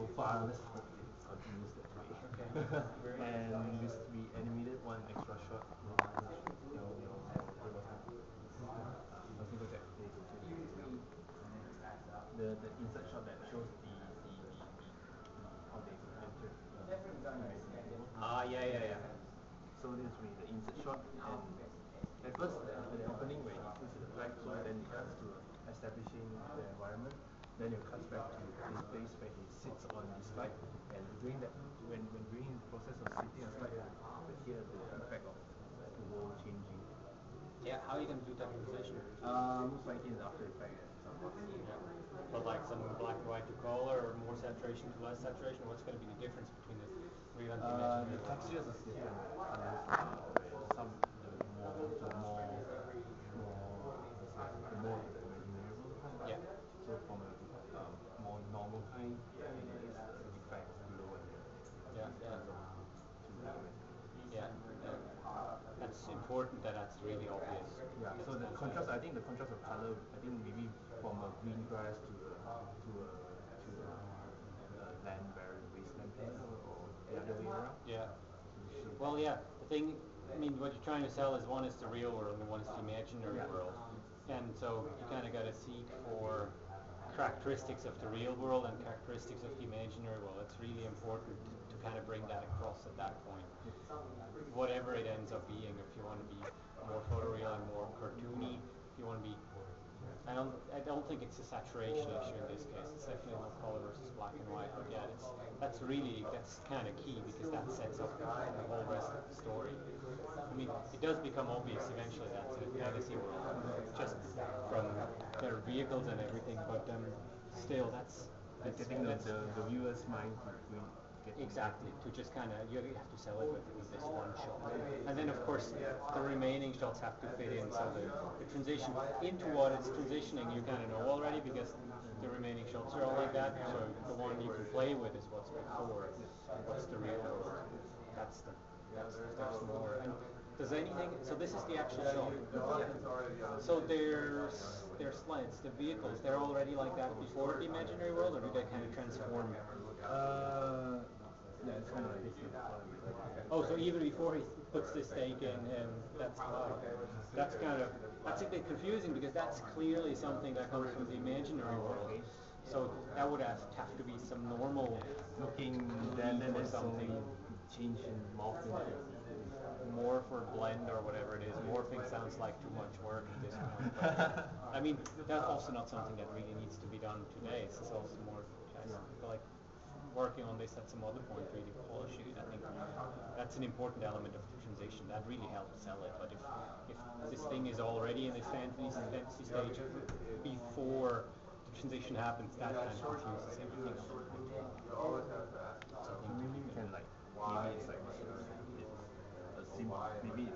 so far, let's hope it continues that way. Okay. Very And we animated one extra shot. Nothing to that. The insert shot that shows how they entered yeah, yeah, yeah. So this is really the insert shot, and at first at the opening where he puts the flag, so then it cuts to establishing the environment. Then it cuts back to his place where he sits on the slide, and during that when during the process of sitting on the slide, we hear the effect of the world changing. Yeah, how are you going to do that transition? Most likely in the After Effects. Yeah. But like some black and white to color, or more saturation to less saturation, what's going to be the difference between the real and the The imaginary world? textures are different. Some the more the imaginary world. Yeah. So from a more normal kind, it's effects below and Yeah, yeah. Yeah, yeah. That's important that that's really obvious. Yeah, so the contrast, I think the contrast of color, I think maybe from a green grass to a land barren wasteland color, or the other way around. Yeah. Well, yeah. The thing, I mean, what you're trying to sell is one is the real world and one is the imaginary world, and so you kind of got to seek for characteristics of the real world and characteristics of the imaginary world. It's really important to kind of bring that across at that point. Whatever it ends up being, if you want to be more photoreal and more cartoony, if you want to be, I don't think it's a saturation issue in this case. It's definitely not color versus black and white. But yeah, that's kind of key, because that sets up the whole rest of the story. I mean, it does become obvious eventually that it's a fantasy world, just from their vehicles and everything. But still, that's Getting the viewer's mind to get exactly, to just kind of, you have to sell it with this one shot. And then of course the remaining shots have to fit in, so the transition into what it's transitioning you kind of know already, because the remaining shots are all like that. So the one you can play with is what's before, what's the real world. There's more. And does anything, so this is the actual shot. So their slides, the vehicles, they're already like that before the imaginary world, or do they kind of transform? Yeah, it's kind of like this. Oh, so even before he puts the stake in, and that's kind of, that's a bit confusing, because that's clearly something that comes from the imaginary world. So that would have to be some normal Looking, 3D then or there's something. change in morphing. Morph or blend or whatever it is. Morphing sounds like too much work at this point. But, I mean, that's also not something that really needs to be done today. This is also more like working on this at some other point, really polishing it. I think that's an important element of the transition. That really helps sell it. But if this thing is already in this fantasy stage before the transition happens, that kind of confuses everything. So maybe we can like, maybe it's like maybe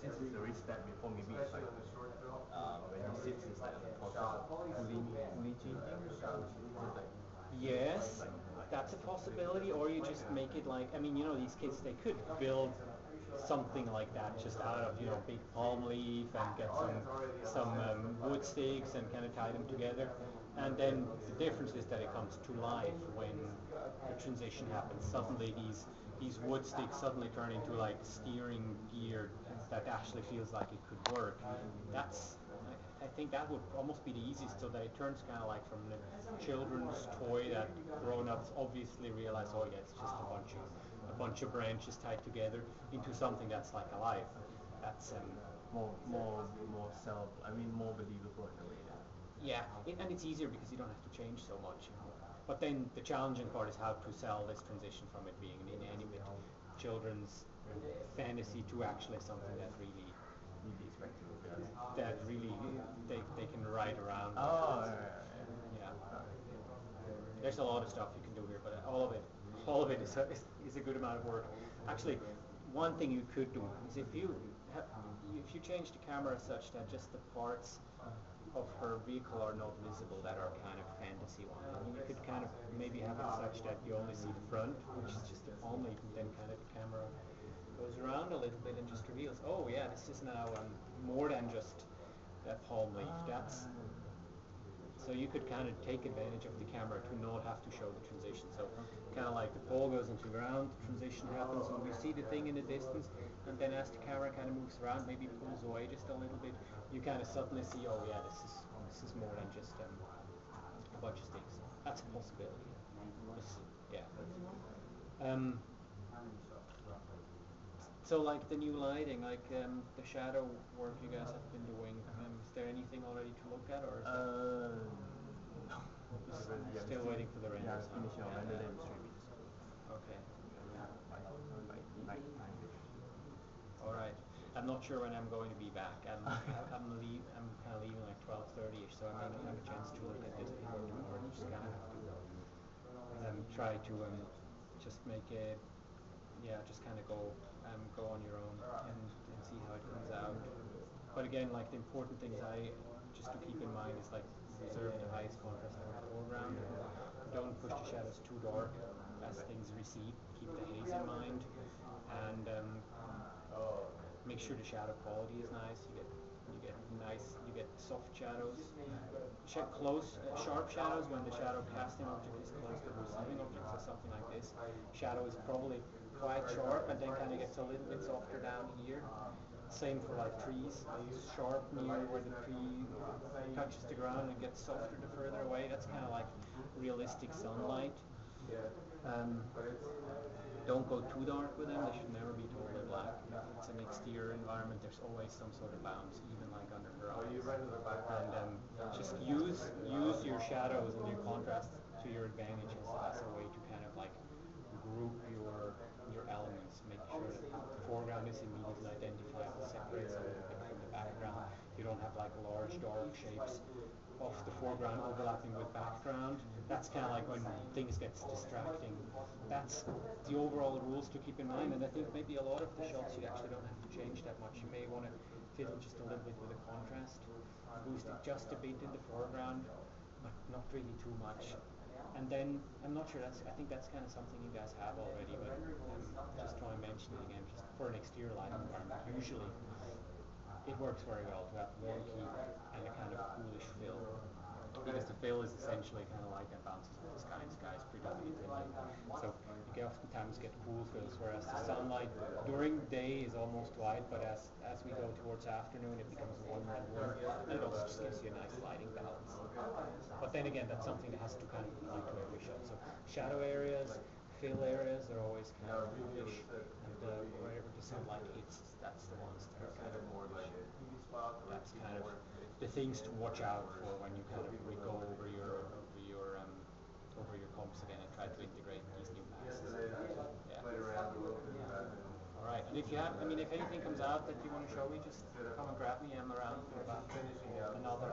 since it's already stepped before, maybe it's like when he sits, it's like a process of fully changing. Yes, that's a possibility. Or you just make it like, I mean, these kids, they could build something like that just out of, big palm leaf, and get some wood sticks and kind of tie them together. And then the difference is that it comes to life when the transition happens. Suddenly these wood sticks suddenly turn into like steering gear that actually feels like it could work. I think that would almost be the easiest, so that it turns kind of like from a children's toy that grown-ups obviously realize, oh yeah, it's just a bunch of branches tied together, into something that's like alive. That's more more believable in a way. yeah, and it's easier because you don't have to change so much. But then the challenging part is how to sell this transition from it being an inanimate children's fantasy to actually something that really they can ride around. Oh, Yeah. There's a lot of stuff you can do here, but all of it is a good amount of work. Actually, one thing you could do is if you change the camera such that just the parts of her vehicle are not visible, that are kind of fantasy one. You could kind of maybe have it such that you only see the front, which is just the palm leaf, and then kind of the camera goes around a little bit and just reveals, oh yeah, this is now more than just that palm leaf. That's So you could kind of take advantage of the camera to not have to show the transition. So kind of like the pole goes into the ground, the transition happens, and we see the thing in the distance, and then as the camera kind of moves around, maybe pulls away just a little bit, you kind of suddenly see, oh yeah, this is more than just a bunch of sticks. That's a possibility. Yeah. So like the new lighting, like the shadow work you guys have been doing, is there anything already to look at, or is No. still waiting for the renders? Yeah, finishing our render then stream it. Okay. Night time-ish. All right. I'm not sure when I'm going to be back. I'm kind of leaving like 12:30ish, so I may not have a chance to look at this before tomorrow. Just kind of have to try to just make it, yeah, just kind of go on your own and see how it comes out. But again, like the important things just to keep in mind is like reserve the highest contrast for the foreground. Don't push the shadows too dark as things recede. Keep the haze in mind, and make sure the shadow quality is nice. You get soft shadows. Check sharp shadows when the shadow casting object is close to the receiving object, so something like this. Shadow is probably quite sharp and then kind of gets a little bit softer down here. Same for like trees. Sharp near where the tree touches the ground and gets softer the further away. That's kind of like realistic sunlight. Don't go too dark with them. They should never be totally black. If it's an exterior environment, there's always some sort of bounce, even like under horizon. And just use your shadows and your contrast to your advantage as a way to kind of like group your elements, make sure that the foreground is immediately identifiable, separates a little bit from the background. You don't have like large dark shapes of the foreground overlapping with background. That's kind of like when things get distracting. That's the overall rules to keep in mind, and I think maybe a lot of the shots you actually don't have to change that much. You may want to fiddle just a little bit with the contrast, boost it just a bit in the foreground, but not really too much. And then I'm not sure I think that's kind of something you guys have already, but just want to mention it again, just for an exterior lighting environment. Usually it works very well to have warm heat and a kind of coolish fill, because the fill is essentially kind of light that bounces off the sky, and the sky is predominantly light. So you can oftentimes get cool fills, whereas the sunlight during the day is almost white, but as we go towards afternoon it becomes warmer and warmer, and it also just gives you a nice lighting balance. But then again, that's something that has to kind of apply to every shot. So shadow areas, fill areas, they're always kind of bluish, and wherever the sunlight hits, that's the ones that are kind of bluish. That's kind of the things to watch out for when you kind of go over your comps again and try to integrate these new passes. Yeah. All right. And if anything comes out that you want to show me, just come and grab me. I'm around for about another